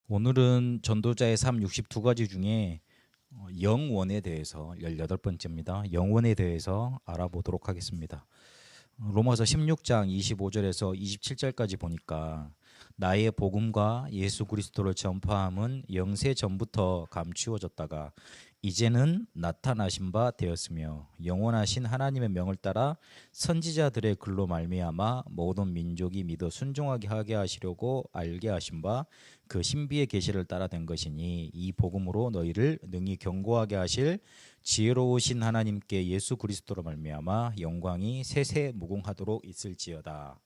오늘은 전도자의 삶 62가지 중에 영원에 대해서 18번째입니다. 영원에 대해서 알아보도록 하겠습니다. 로마서 16장 25절에서 27절까지 보니까 나의 복음과 예수 그리스도를 전파함은 영세 전부터 감추어졌다가 이제는 나타나신 바 되었으며 영원하신 하나님의 명을 따라 선지자들의 글로 말미암아 모든 민족이 믿어 순종하게 하게 하시려고 알게 하신 바 그 신비의 계시를 따라 된 것이니 이 복음으로 너희를 능히 견고하게 하실 지혜로우신 하나님께 예수 그리스도로 말미암아 영광이 세세 무궁하도록 있을지어다.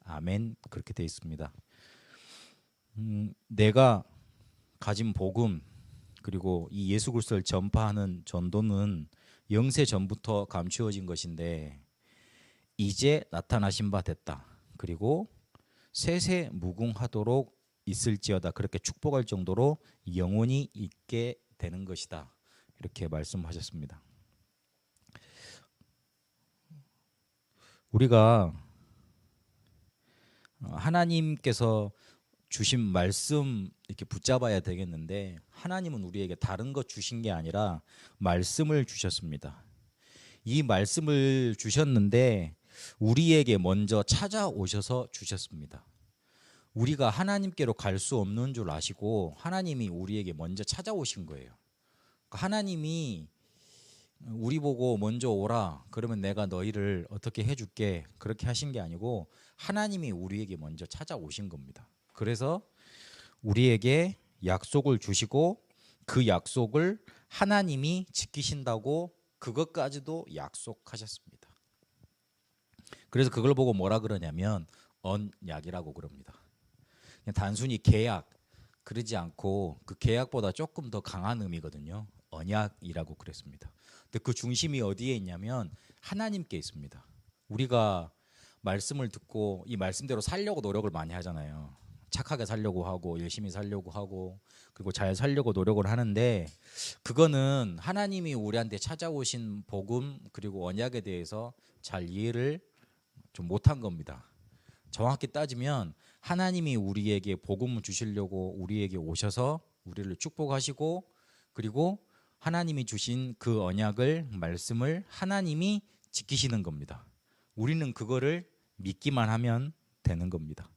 아멘. 그렇게 되어 있습니다. 내가 가진 복음 그리고 이 예수 그리스도를 전파하는 전도는 영세 전부터 감추어진 것인데 이제 나타나신 바 됐다. 그리고 세세 무궁하도록 있을지어다. 그렇게 축복할 정도로 영원히 있게 되는 것이다. 이렇게 말씀하셨습니다. 우리가 하나님께서 주신 말씀 이렇게 붙잡아야 되겠는데 하나님은 우리에게 다른 것 주신 게 아니라 말씀을 주셨습니다. 이 말씀을 주셨는데 우리에게 먼저 찾아오셔서 주셨습니다. 우리가 하나님께로 갈 수 없는 줄 아시고 하나님이 우리에게 먼저 찾아오신 거예요. 하나님이 우리 보고 먼저 오라 그러면 내가 너희를 어떻게 해줄게 그렇게 하신 게 아니고 하나님이 우리에게 먼저 찾아오신 겁니다. 그래서 우리에게 약속을 주시고 그 약속을 하나님이 지키신다고 그것까지도 약속하셨습니다. 그래서 그걸 보고 뭐라 그러냐면 언약이라고 그럽니다. 그냥 단순히 계약 그러지 않고 그 계약보다 조금 더 강한 의미거든요. 언약이라고 그랬습니다. 근데 그 중심이 어디에 있냐면 하나님께 있습니다. 우리가 말씀을 듣고 이 말씀대로 살려고 노력을 많이 하잖아요. 착하게 살려고 하고 열심히 살려고 하고 그리고 잘 살려고 노력을 하는데 그거는 하나님이 우리한테 찾아오신 복음 그리고 언약에 대해서 잘 이해를 좀 못한 겁니다. 정확히 따지면 하나님이 우리에게 복음을 주시려고 우리에게 오셔서 우리를 축복하시고 그리고 하나님이 주신 그 언약을 말씀을 하나님이 지키시는 겁니다. 우리는 그거를 믿기만 하면 되는 겁니다.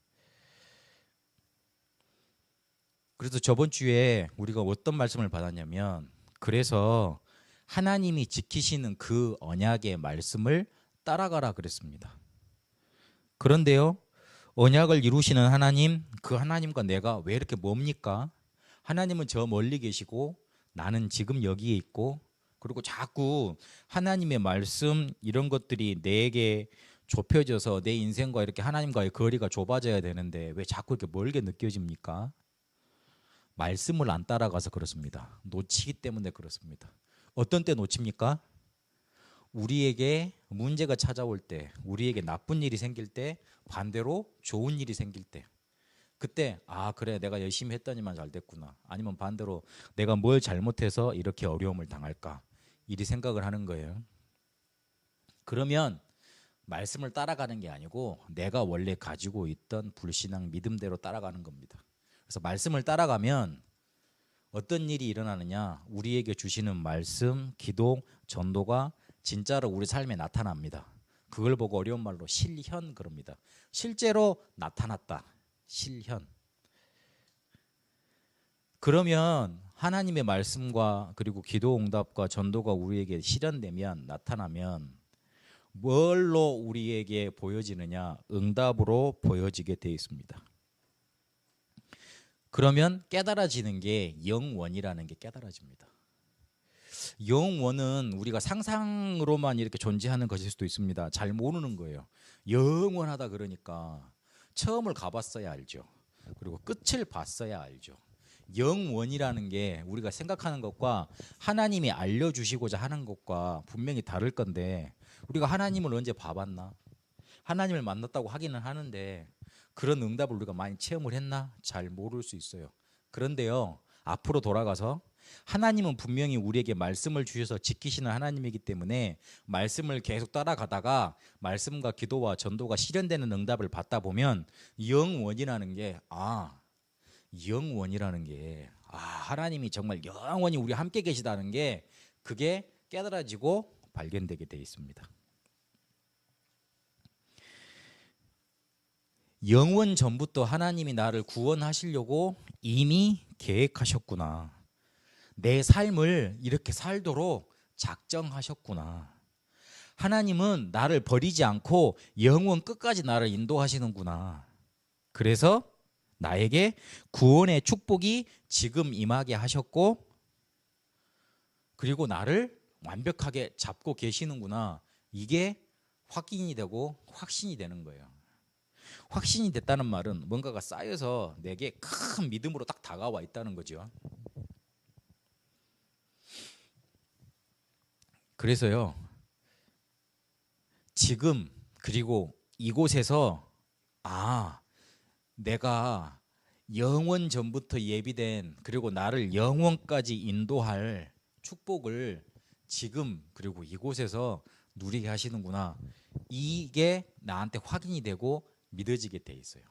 그래서 저번 주에 우리가 어떤 말씀을 받았냐면 그래서 하나님이 지키시는 그 언약의 말씀을 따라가라 그랬습니다. 그런데요, 언약을 이루시는 하나님, 그 하나님과 내가 왜 이렇게 멉니까? 하나님은 저 멀리 계시고 나는 지금 여기에 있고 그리고 자꾸 하나님의 말씀 이런 것들이 내게 좁혀져서 내 인생과 이렇게 하나님과의 거리가 좁아져야 되는데 왜 자꾸 이렇게 멀게 느껴집니까? 말씀을 안 따라가서 그렇습니다. 놓치기 때문에 그렇습니다. 어떤 때 놓칩니까? 우리에게 문제가 찾아올 때, 우리에게 나쁜 일이 생길 때, 반대로 좋은 일이 생길 때 그때 그래 내가 열심히 했더니만 잘 됐구나. 아니면 반대로 내가 뭘 잘못해서 이렇게 어려움을 당할까 이리 생각을 하는 거예요. 그러면 말씀을 따라가는 게 아니고 내가 원래 가지고 있던 불신앙 믿음대로 따라가는 겁니다. 그래서 말씀을 따라가면 어떤 일이 일어나느냐 우리에게 주시는 말씀, 기도, 전도가 진짜로 우리 삶에 나타납니다. 그걸 보고 어려운 말로 실현 그럽니다. 실제로 나타났다. 실현. 그러면 하나님의 말씀과 그리고 기도 응답과 전도가 우리에게 실현되면 나타나면 뭘로 우리에게 보여지느냐? 응답으로 보여지게 되어 있습니다. 그러면 깨달아지는 게 영원이라는 게 깨달아집니다. 영원은 우리가 상상으로만 이렇게 존재하는 것일 수도 있습니다. 잘 모르는 거예요. 영원하다 그러니까 처음을 가봤어야 알죠. 그리고 끝을 봤어야 알죠. 영원이라는 게 우리가 생각하는 것과 하나님이 알려주시고자 하는 것과 분명히 다를 건데 우리가 하나님을 언제 봐봤나? 하나님을 만났다고 하기는 하는데 그런 응답을 우리가 많이 체험을 했나? 잘 모를 수 있어요. 그런데요, 앞으로 돌아가서 하나님은 분명히 우리에게 말씀을 주셔서 지키시는 하나님이기 때문에 말씀을 계속 따라가다가 말씀과 기도와 전도가 실현되는 응답을 받다 보면 영원이라는 게 영원이라는 게 하나님이 정말 영원히 우리 함께 계시다는 게 그게 깨달아지고 발견되게 되어 있습니다. 영원 전부터 하나님이 나를 구원하시려고 이미 계획하셨구나. 내 삶을 이렇게 살도록 작정하셨구나. 하나님은 나를 버리지 않고 영원 끝까지 나를 인도하시는구나. 그래서 나에게 구원의 축복이 지금 임하게 하셨고, 그리고 나를 완벽하게 잡고 계시는구나. 이게 확인이 되고 확신이 되는 거예요. 확신이 됐다는 말은 뭔가가 쌓여서 내게 큰 믿음으로 딱 다가와 있다는 거죠. 그래서요, 지금 그리고 이곳에서 내가 영원 전부터 예비된, 그리고 나를 영원까지 인도할 축복을 지금 그리고 이곳에서 누리게 하시는구나. 이게 나한테 확인이 되고 믿어지게 돼 있어요.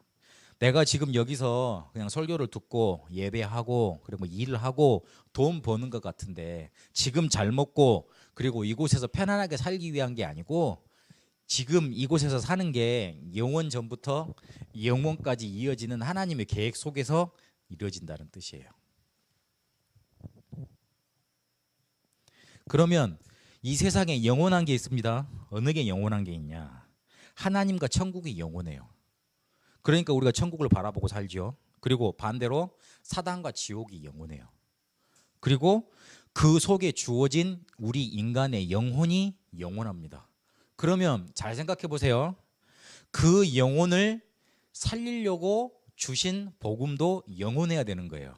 내가 지금 여기서 그냥 설교를 듣고 예배하고 그리고 일을 하고 돈 버는 것 같은데, 지금 잘 먹고 그리고 이곳에서 편안하게 살기 위한 게 아니고 지금 이곳에서 사는 게 영원 전부터 영원까지 이어지는 하나님의 계획 속에서 이루어진다는 뜻이에요. 그러면 이 세상에 영원한 게 있습니다. 어느 게 영원한 게 있냐? 하나님과 천국이 영원해요. 그러니까 우리가 천국을 바라보고 살죠. 그리고 반대로 사단과 지옥이 영원해요. 그리고 그 속에 주어진 우리 인간의 영혼이 영원합니다. 그러면 잘 생각해 보세요. 그 영혼을 살리려고 주신 복음도 영원해야 되는 거예요.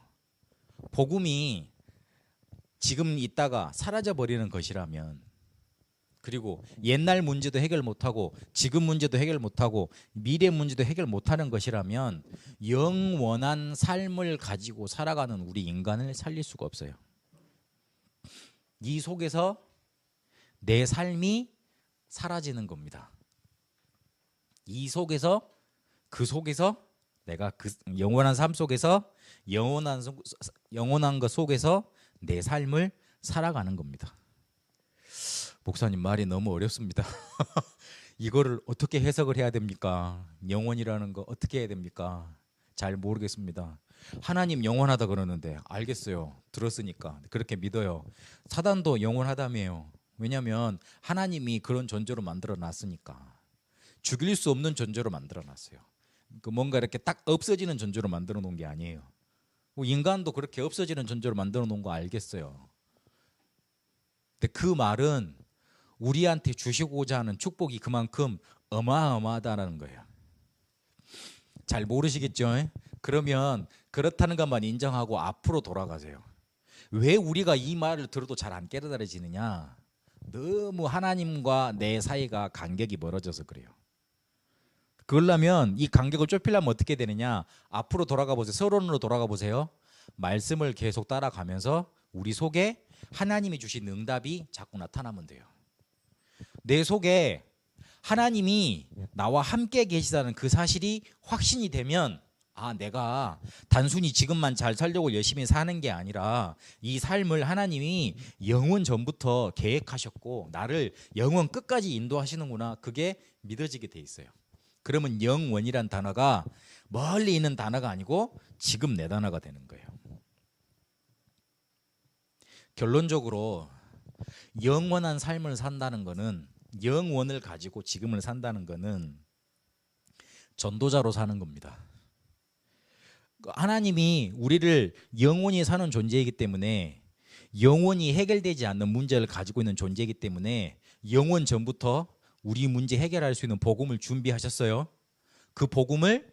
복음이 지금 있다가 사라져 버리는 것이라면, 그리고 옛날 문제도 해결 못하고 지금 문제도 해결 못하고 미래 문제도 해결 못하는 것이라면 영원한 삶을 가지고 살아가는 우리 인간을 살릴 수가 없어요. 이 속에서 내 삶이 사라지는 겁니다. 이 속에서, 그 속에서 내가 그 영원한 삶 속에서 영원한 것 속에서 내 삶을 살아가는 겁니다. 목사님, 말이 너무 어렵습니다. 이거를 어떻게 해석을 해야 됩니까? 영원이라는 거 어떻게 해야 됩니까? 잘 모르겠습니다. 하나님 영원하다 그러는데 알겠어요. 들었으니까 그렇게 믿어요. 사단도 영원하다며요. 왜냐하면 하나님이 그런 존재로 만들어 놨으니까. 죽일 수 없는 존재로 만들어 놨어요. 뭔가 이렇게 딱 없어지는 존재로 만들어 놓은 게 아니에요. 인간도 그렇게 없어지는 존재로 만들어 놓은 거 알겠어요. 근데 그 말은 우리한테 주시고자 하는 축복이 그만큼 어마어마하다는 거예요. 잘 모르시겠죠? 그러면 그렇다는 것만 인정하고 앞으로 돌아가세요. 왜 우리가 이 말을 들어도 잘 안 깨달아지느냐? 너무 하나님과 내 사이가 간격이 멀어져서 그래요. 그러려면 이 간격을 좁히려면 어떻게 되느냐? 앞으로 돌아가 보세요. 서론으로 돌아가 보세요. 말씀을 계속 따라가면서 우리 속에 하나님이 주신 응답이 자꾸 나타나면 돼요. 내 속에 하나님이 나와 함께 계시다는 그 사실이 확신이 되면, 내가 단순히 지금만 잘 살려고 열심히 사는 게 아니라 이 삶을 하나님이 영원 전부터 계획하셨고 나를 영원 끝까지 인도하시는구나. 그게 믿어지게 돼 있어요. 그러면 영원이란 단어가 멀리 있는 단어가 아니고 지금 내 단어가 되는 거예요. 결론적으로 영원한 삶을 산다는 거는, 영원을 가지고 지금을 산다는 거는 전도자로 사는 겁니다. 하나님이 우리를 영원히 사는 존재이기 때문에, 영원히 해결되지 않는 문제를 가지고 있는 존재이기 때문에 영원 전부터 우리 문제 해결할 수 있는 복음을 준비하셨어요. 그 복음을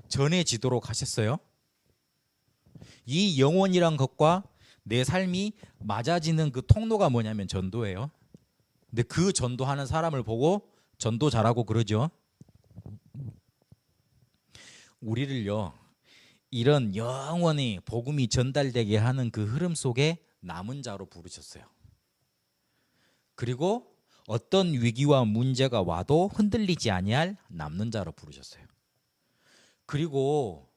전해지도록 하셨어요. 이 영원이란 것과 내 삶이 맞아지는 그 통로가 뭐냐면 전도예요. 근데 그 전도하는 사람을 보고 전도자라고 그러죠. 우리를요, 이런 영원히 복음이 전달되게 하는 그 흐름 속에 남은 자로 부르셨어요. 그리고 어떤 위기와 문제가 와도 흔들리지 아니할 남는 자로 부르셨어요. 그리고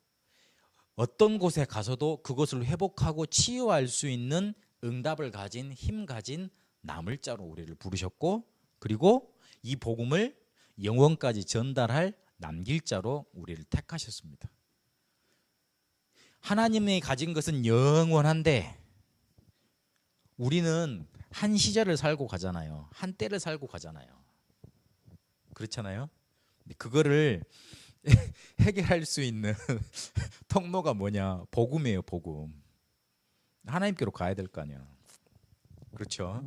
어떤 곳에 가서도 그것을 회복하고 치유할 수 있는 응답을 가진 힘 가진 남을 자로 우리를 부르셨고, 그리고 이 복음을 영원까지 전달할 남길 자로 우리를 택하셨습니다. 하나님이 가진 것은 영원한데 우리는 한 시절을 살고 가잖아요. 한 때를 살고 가잖아요. 그렇잖아요. 그거를 해결할 수 있는 통로가 뭐냐? 복음이에요, 복음. 하나님께로 가야 될 거 아니야. 그렇죠?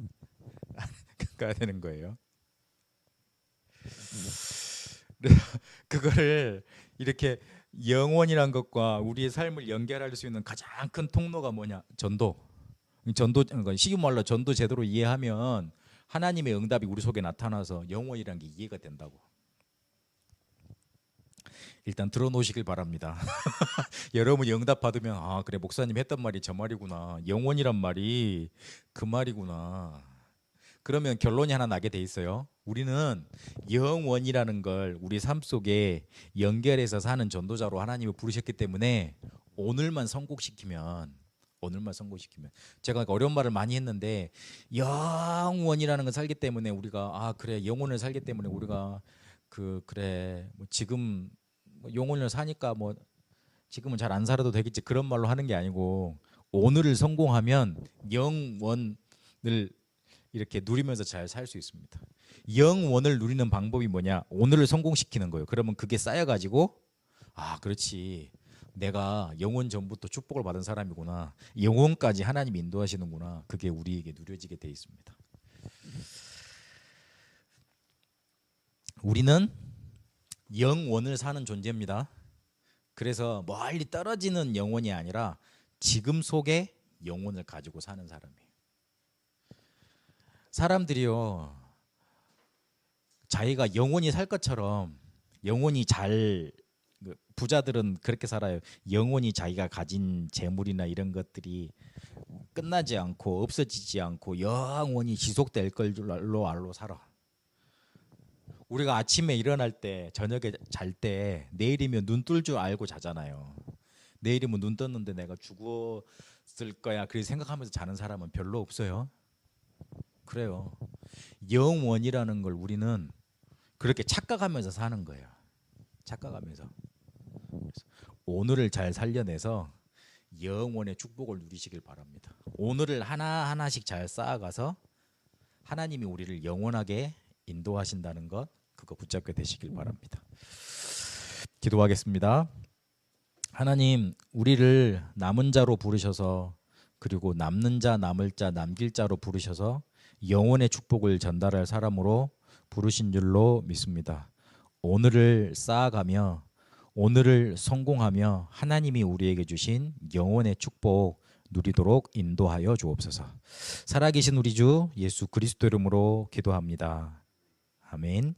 가야 되는 거예요. 그거를 이렇게 영원이란 것과 우리의 삶을 연결할 수 있는 가장 큰 통로가 뭐냐? 전도. 쉬운 말로 전도 제대로 이해하면 하나님의 응답이 우리 속에 나타나서 영원이란 게 이해가 된다고. 일단 들어놓으시길 바랍니다. 여러분이 응답 받으면 아 그래 목사님 했던 말이 저 말이구나. 영원이란 말이 그 말이구나. 그러면 결론이 하나 나게 돼 있어요. 우리는 영원이라는 걸 우리 삶 속에 연결해서 사는 전도자로 하나님이 부르셨기 때문에 오늘만 성공시키면 제가 어려운 말을 많이 했는데 영원이라는 걸 살기 때문에 우리가 아 그래 영원을 살기 때문에 우리가 그래 뭐 지금 영혼을 사니까 뭐 지금은 잘 안 살아도 되겠지 그런 말로 하는 게 아니고 오늘을 성공하면 영원을 이렇게 누리면서 잘 살 수 있습니다. 영원을 누리는 방법이 뭐냐? 오늘을 성공시키는 거예요. 그러면 그게 쌓여가지고 아 그렇지 내가 영원 전부터 축복을 받은 사람이구나. 영원까지 하나님이 인도하시는구나. 그게 우리에게 누려지게 돼 있습니다. 우리는 영원을 사는 존재입니다. 그래서 멀리 떨어지는 영혼이 아니라 지금 속에 영혼을 가지고 사는 사람이에요. 사람들이요 자기가 영원히 살 것처럼 영원히 잘 부자들은 그렇게 살아요. 영원히 자기가 가진 재물이나 이런 것들이 끝나지 않고 없어지지 않고 영원히 지속될 걸로 알고 살아. 우리가 아침에 일어날 때 저녁에 잘 때 내일이면 눈 뜰 줄 알고 자잖아요. 내일이면 눈 떴는데 내가 죽었을 거야 그렇게 생각하면서 자는 사람은 별로 없어요. 그래요. 영원이라는 걸 우리는 그렇게 착각하면서 사는 거예요. 착각하면서. 오늘을 잘 살려내서 영원의 축복을 누리시길 바랍니다. 오늘을 하나하나씩 잘 쌓아가서 하나님이 우리를 영원하게 인도하신다는 것 그거 붙잡게 되시길 바랍니다. 기도하겠습니다. 하나님 우리를 남은 자로 부르셔서 그리고 남는 자 남을 자 남길 자로 부르셔서 영원의 축복을 전달할 사람으로 부르신 줄로 믿습니다. 오늘을 쌓아가며 오늘을 성공하며 하나님이 우리에게 주신 영원의 축복 누리도록 인도하여 주옵소서. 살아계신 우리 주 예수 그리스도 이름으로 기도합니다. 아멘.